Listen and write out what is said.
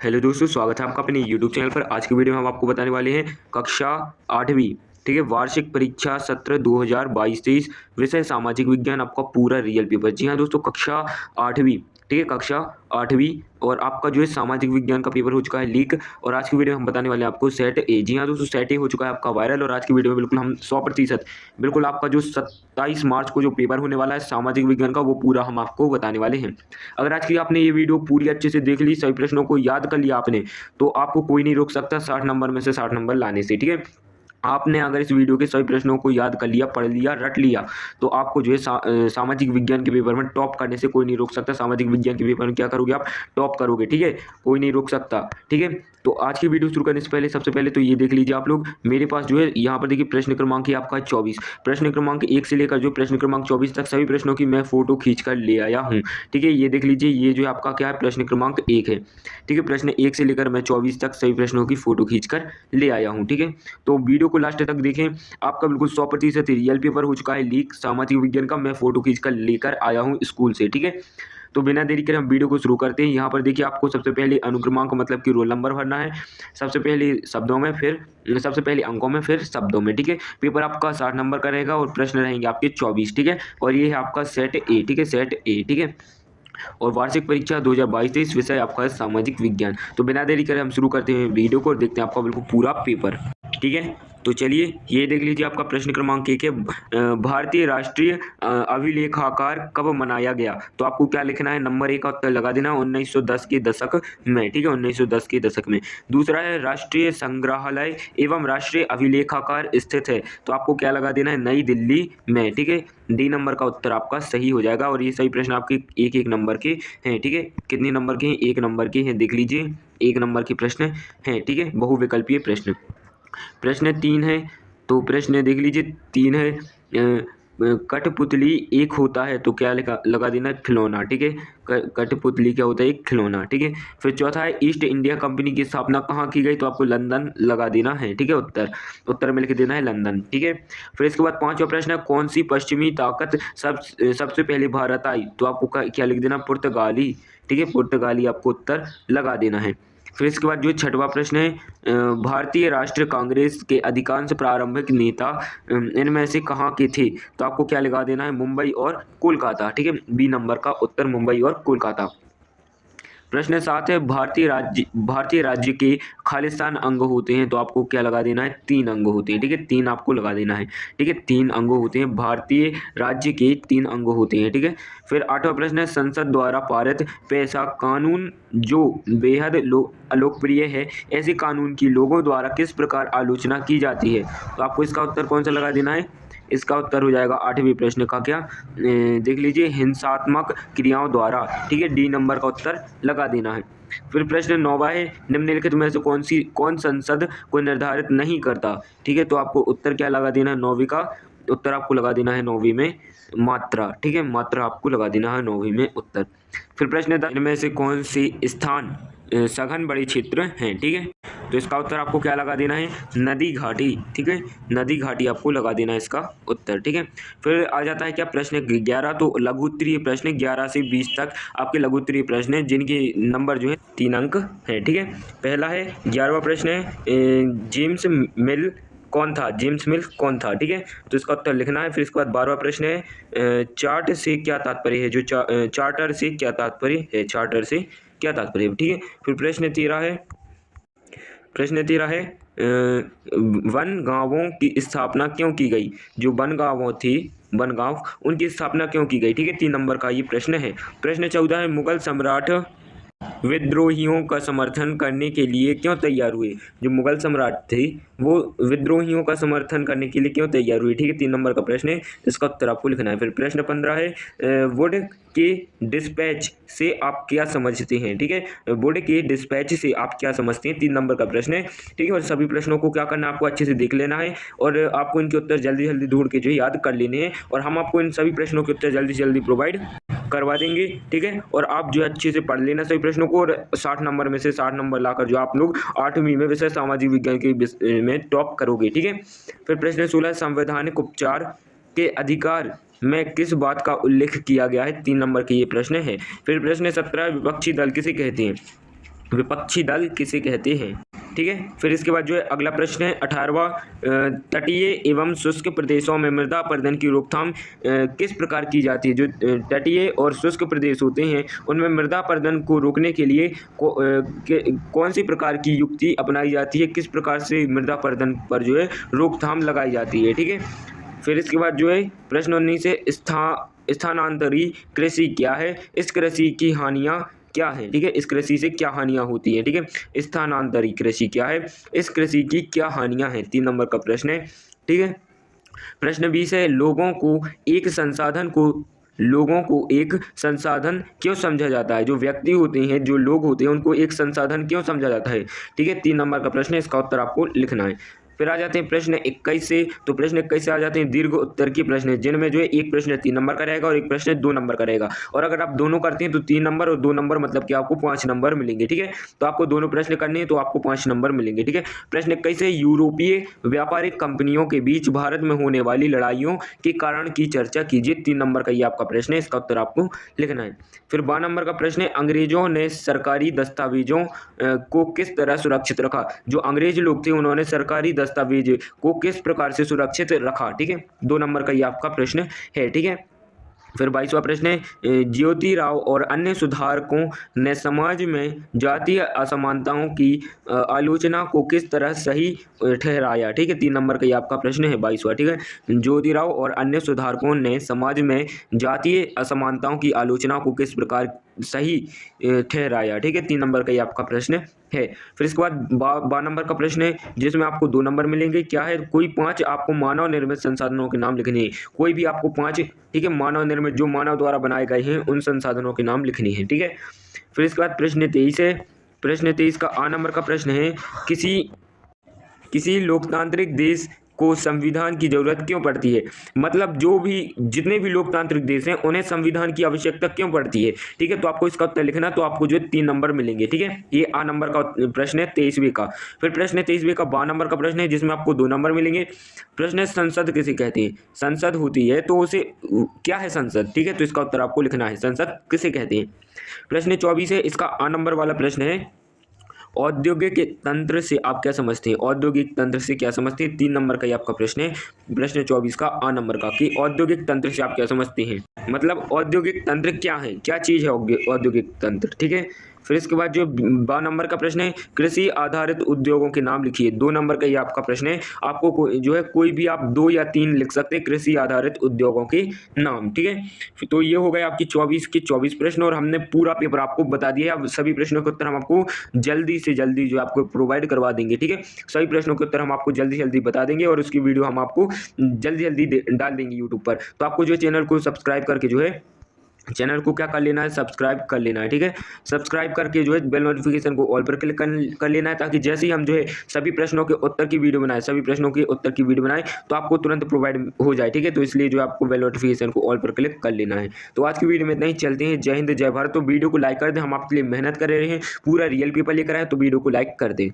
Hello दोस्तों, स्वागत है आपका अपने यूट्यूब चैनल पर। आज की वीडियो में हम आपको बताने वाले हैं कक्षा 8वीं, ठीक है, वार्षिक परीक्षा सत्र 2022-23, विषय सामाजिक विज्ञान, आपका पूरा रियल पेपर। जी हाँ दोस्तों, कक्षा 8वीं, ठीक है, कक्षा 8वीं और आपका जो है सामाजिक विज्ञान का पेपर हो चुका है लीक। और आज की वीडियो में हम बताने वाले हैं आपको सेट ए। जी हाँ दोस्तों, सेट ए हो चुका है आपका वायरल। और आज की वीडियो में बिल्कुल हम 100% बिल्कुल आपका जो 27 मार्च को जो पेपर होने वाला है सामाजिक विज्ञान का, वो पूरा हम आपको बताने वाले हैं। अगर आज की आपने ये वीडियो पूरी अच्छे से देख ली, सभी प्रश्नों को याद कर लिया आपने, तो आपको कोई नहीं रोक सकता 60 नंबर में से 60 नंबर लाने से, ठीक है। आपने अगर इस वीडियो के सभी प्रश्नों को याद कर लिया, पढ़ लिया, रट लिया, तो आपको जो है सामाजिक विज्ञान के पेपर में टॉप करने से कोई नहीं रोक सकता। सामाजिक विज्ञान के पेपर में क्या करोगे आप? टॉप करोगे, ठीक है, कोई नहीं रोक सकता, ठीक है। तो आज की वीडियो शुरू करने से पहले सबसे पहले तो ये देख लीजिए आप लोग, मेरे पास जो है यहाँ पर देखिए प्रश्न क्रमांक है आपका 24। प्रश्न क्रमांक 1 से लेकर जो प्रश्न क्रमांक 24 तक सभी प्रश्नों की मैं फोटो खींच कर ले आया हूँ, ठीक है। ये देख लीजिए, ये जो है आपका क्या है, प्रश्न क्रमांक 1 है, ठीक है। प्रश्न 1 से लेकर मैं 24 तक सभी प्रश्नों की फोटो खींच कर ले आया हूँ, ठीक है। तो वीडियो को लास्ट तक देखें, आपका बिल्कुल 100% रियल पेपर हो चुका है लीक सामाजिक विज्ञान का। मैं फोटो खींच कर लेकर आया हूँ स्कूल से, ठीक है। तो बिना देरी करे हम वीडियो को शुरू करते हैं। यहाँ पर देखिए, आपको सबसे पहले अनुक्रमांक मतलब कि रोल नंबर भरना है, सबसे पहले शब्दों में, फिर सबसे पहले अंकों में, फिर शब्दों में, ठीक है। पेपर आपका 60 नंबर का रहेगा और प्रश्न रहेंगे आपके 24, ठीक है। और ये है आपका सेट ए, ठीक है, सेट ए, ठीक है। और वार्षिक परीक्षा 2022-23, विषय आपका है सामाजिक विज्ञान। तो बिना देरी करे हम शुरू करते हैं वीडियो को और देखते हैं आपका बिल्कुल पूरा पेपर, ठीक है। तो चलिए, ये देख लीजिए, आपका प्रश्न क्रमांक 1 है, भारतीय राष्ट्रीय अभिलेखागार कब मनाया गया? तो आपको क्या लिखना है, नंबर 1 का उत्तर लगा देना, 1910 के दशक में, ठीक है, 1910 के दशक में। दूसरा है, राष्ट्रीय संग्रहालय एवं राष्ट्रीय अभिलेखागार स्थित है, तो आपको क्या लगा देना है, नई दिल्ली में, ठीक है। डी नंबर का उत्तर आपका सही हो जाएगा। और ये सही प्रश्न आपके एक एक नंबर के हैं, ठीक है। कितने नंबर के हैं? 1 नंबर के हैं, देख लीजिए, 1 नंबर के प्रश्न हैं, ठीक है, बहुविकल्पीय प्रश्न। प्रश्न 3 है, तो प्रश्न देख लीजिए 3 है, कठपुतली एक होता है, तो क्या लगा देना है, खिलौना, ठीक है। कठपुतली क्या होता है? एक खिलौना, ठीक है। फिर चौथा है, ईस्ट इंडिया कंपनी की स्थापना कहाँ की गई? तो आपको लंदन लगा देना है, ठीक है। उत्तर में लिख देना है लंदन, ठीक है। फिर इसके बाद 5वां प्रश्न है, कौन सी पश्चिमी ताकत सबसे पहले भारत आई? तो आपको क्या लिख देना, पुर्तगाली, ठीक है, पुर्तगाली आपको उत्तर लगा देना है। फिर इसके बाद जो 6वां प्रश्न है, भारतीय राष्ट्रीय कांग्रेस के अधिकांश प्रारंभिक नेता इनमें से कहाँ के थे? तो आपको क्या लगा देना है, मुंबई और कोलकाता, ठीक है। बी नंबर का उत्तर मुंबई और कोलकाता। प्रश्न 7 है, भारतीय राज्य के खालिस्तान अंग होते हैं, तो आपको क्या लगा देना है, 3 अंग होते हैं, ठीक है, 3 आपको लगा देना है, ठीक है। 3 अंग होते हैं, भारतीय राज्य के 3 अंग होते हैं, ठीक है। फिर 8वां प्रश्न है, संसद द्वारा पारित पैसा कानून जो बेहद अलोकप्रिय है, ऐसे कानून की लोगों द्वारा किस प्रकार आलोचना की जाती है? तो आपको इसका उत्तर कौन सा लगा देना है? इसका उत्तर हो जाएगा 8वें प्रश्न का क्या, देख लीजिए, हिंसात्मक क्रियाओं द्वारा, ठीक है, डी नंबर का उत्तर लगा देना है। फिर प्रश्न 9वां है, निम्नलिखित में से कौन संसद को निर्धारित नहीं करता? ठीक है, तो आपको उत्तर क्या लगा देना है, 9वीं का उत्तर आपको लगा देना है 9वीं में मात्रा, ठीक है, मात्रा आपको लगा देना है 9वीं में उत्तर। फिर प्रश्न 10, इनमें से कौन सी स्थान सघन बड़े क्षेत्र हैं? ठीक है, तो इसका उत्तर आपको क्या लगा देना है, नदी घाटी, ठीक है, नदी घाटी आपको लगा देना है इसका उत्तर, ठीक है। फिर आ जाता है क्या, प्रश्न 11, तो लघु उत्तरीय प्रश्न 11 से 20 तक आपके लघु उत्तरीय प्रश्न हैं, जिनके नंबर जो है 3 अंक है, ठीक है। पहला है, 11वां प्रश्न है, जेम्स मिल कौन था? जेम्स मिल कौन था? ठीक है, तो इसका उत्तर लिखना है। फिर इसके बाद 12वां प्रश्न है, चार्ट से क्या तात्पर्य है? जो चार्टर से क्या तात्पर्य है? चार्टर से क्या तात्पर्य है? ठीक है। फिर प्रश्न 13 है, वन गांवों की स्थापना क्यों की गई? जो वन गांवों थी, वन गांव, उनकी स्थापना क्यों की गई? ठीक है, 3 नंबर का ये प्रश्न है। प्रश्न 14 है, मुगल सम्राट विद्रोहियों का समर्थन करने के लिए क्यों तैयार हुए? जो मुगल सम्राट थे वो विद्रोहियों का समर्थन करने के लिए क्यों तैयार हुए? ठीक है, 3 नंबर का प्रश्न है, इसका उत्तर आपको लिखना है। फिर प्रश्न 15 है, वुड के डिस्पैच से आप क्या समझते हैं? ठीक है, वुड के डिस्पैच से आप क्या समझते हैं? 3 नंबर का प्रश्न है, ठीक है। और सभी प्रश्नों को क्या करना है, आपको अच्छे से देख लेना है और आपको इनके उत्तर जल्दी जल्दी ढूंढ के जो है याद कर लेने हैं, और हम आपको इन सभी प्रश्नों के उत्तर जल्दी जल्दी प्रोवाइड करवा देंगे, ठीक है। और आप जो अच्छे से पढ़ लेना सभी प्रश्नों को, और 60 नंबर में से 60 नंबर लाकर जो आप लोग 8वीं में विषय सामाजिक विज्ञान के में टॉप करोगे, ठीक है। फिर प्रश्न 16, संवैधानिक उपचार के अधिकार में किस बात का उल्लेख किया गया है? 3 नंबर के ये प्रश्न है। फिर प्रश्न 17, विपक्षी दल किसे कहते हैं? विपक्षी दल किसे कहते हैं। ठीक है, फिर इसके बाद जो है अगला प्रश्न है 18वां, तटीय एवं शुष्क प्रदेशों में मृदा अपरदन की रोकथाम किस प्रकार की जाती है। जो तटीय और शुष्क प्रदेश होते हैं उनमें मृदा अपरदन को रोकने के लिए कौन सी प्रकार की युक्ति अपनाई जाती है, किस प्रकार से मृदा अपरदन पर जो है रोकथाम लगाई जाती है। ठीक है, फिर इसके बाद जो है प्रश्न 19 है स्थानांतरी कृषि क्या है, इस कृषि की हानियां क्या है। ठीक है, इस कृषि से क्या हानियां होती है। ठीक है, स्थानांतरी कृषि क्या है, इस कृषि की क्या हानियां हैं, 3 नंबर का प्रश्न है। ठीक है, प्रश्न 20 है लोगों को एक संसाधन क्यों समझा जाता है। जो व्यक्ति होते हैं, जो लोग होते हैं, उनको एक संसाधन क्यों समझा जाता है। ठीक है, 3 नंबर का प्रश्न है, इसका उत्तर आपको लिखना है। फिर आ जाते हैं प्रश्न 21 से। तो प्रश्न 21 से आ जाते हैं दीर्घ उत्तर की प्रश्न है, जिनमें जो है एक प्रश्न 3 नंबर का रहेगा और एक प्रश्न 2 नंबर का रहेगा। और अगर आप दोनों करते हैं तो 3 नंबर और 2 नंबर, मतलब कि आपको 5 नंबर मिलेंगे। ठीक है, तो आपको दोनों प्रश्न करने हैं तो आपको 5 नंबर मिलेंगे। ठीक है, प्रश्न 21 है यूरोपीय व्यापारिक कंपनियों के बीच भारत में होने वाली लड़ाइयों के कारण की चर्चा कीजिए। 3 नंबर का ये आपका प्रश्न है, इसका उत्तर आपको लिखना है। फिर 12 नंबर का प्रश्न है अंग्रेजों ने सरकारी दस्तावेजों को किस तरह सुरक्षित रखा। जो अंग्रेज लोग थे उन्होंने सरकारी दस्तावेज को किस प्रकार से सुरक्षित रखा। ठीक है, 2 नंबर का ये आपका प्रश्न है। ठीक है, फिर 22वां प्रश्न है ज्योतिराव और अन्य सुधारकों ने समाज में जातीय असमानताओं की आलोचना को किस तरह सही ठहराया। ठीक है, 3 नंबर का ये आपका प्रश्न है 22वां। ठीक है, ज्योतिराव और अन्य सुधारकों ने समाज में जातीय असमानताओं की आलोचना को किस प्रकार सही ठहराया। ठीक है, 3 नंबर का ये आपका प्रश्न है। फिर इसके बाद 12 नंबर का प्रश्न है, जिसमें आपको 2 नंबर मिलेंगे। क्या है, कोई 5 आपको मानव निर्मित संसाधनों के नाम लिखने हैं। कोई भी आपको 5, ठीक है, मानव निर्मित, जो मानव द्वारा बनाए गए हैं, उन संसाधनों के नाम लिखने हैं। ठीक है, फिर इसके बाद प्रश्न 23 है। प्रश्न 23 का आ नंबर का प्रश्न है किसी लोकतांत्रिक देश को संविधान की जरूरत क्यों पड़ती है। मतलब जो भी जितने भी लोकतांत्रिक देश हैं उन्हें संविधान की आवश्यकता क्यों पड़ती है। ठीक है, तो आपको इसका उत्तर लिखना, तो आपको जो है 3 नंबर मिलेंगे। ठीक है, ये आ नंबर का प्रश्न है 23वें का। फिर प्रश्न 23वें का 12 नंबर का प्रश्न है, जिसमें आपको 2 नंबर मिलेंगे। प्रश्न है संसद किसे कहते हैं। संसद होती है तो उसे क्या है संसद। ठीक है, तो इसका उत्तर आपको लिखना है, संसद किसे कहते हैं। प्रश्न 24 है, इसका आ नंबर वाला प्रश्न है औद्योगिक तंत्र से आप क्या समझते हैं। औद्योगिक तंत्र से क्या समझते हैं, 3 नंबर का ये आपका प्रश्न है, प्रश्न 24 का आ नंबर का, कि औद्योगिक तंत्र से आप क्या समझते हैं। मतलब औद्योगिक तंत्र क्या है, क्या चीज़ है औद्योगिक तंत्र। ठीक है, फिर इसके बाद जो 12 नंबर का प्रश्न है कृषि आधारित उद्योगों के नाम लिखिए। 2 नंबर का ये आपका प्रश्न है, आपको जो है कोई भी आप 2 या 3 लिख सकते हैं कृषि आधारित उद्योगों के नाम। ठीक है, तो ये हो गए आपकी 24 के 24 प्रश्न, और हमने पूरा पेपर आपको बता दिया। अब सभी प्रश्नों के उत्तर हम आपको जल्दी से जल्दी जो आपको प्रोवाइड करवा देंगे। ठीक है, सभी प्रश्नों के उत्तर हम आपको जल्दी से जल्दी बता देंगे, और उसकी वीडियो हम आपको जल्दी जल्दी डाल देंगे यूट्यूब पर। तो आपको जो चैनल को सब्सक्राइब करके जो है चैनल को क्या कर लेना है, सब्सक्राइब कर लेना है। ठीक है, सब्सक्राइब करके जो है बेल नोटिफिकेशन को ऑल पर क्लिक कर लेना है, ताकि जैसे ही हम जो है सभी प्रश्नों के उत्तर की वीडियो बनाए, तो आपको तुरंत प्रोवाइड हो जाए। ठीक है, तो इसलिए जो आपको बेल नोटिफिकेशन को ऑल पर क्लिक कर लेना है। तो आज की वीडियो में इतना ही, चलते हैं। जय हिंद, जय भारत। तो वीडियो को लाइक कर दें, हम आपके लिए मेहनत कर रहे हैं, पूरा रियल पेपर लेकर आए, तो वीडियो को लाइक कर दें।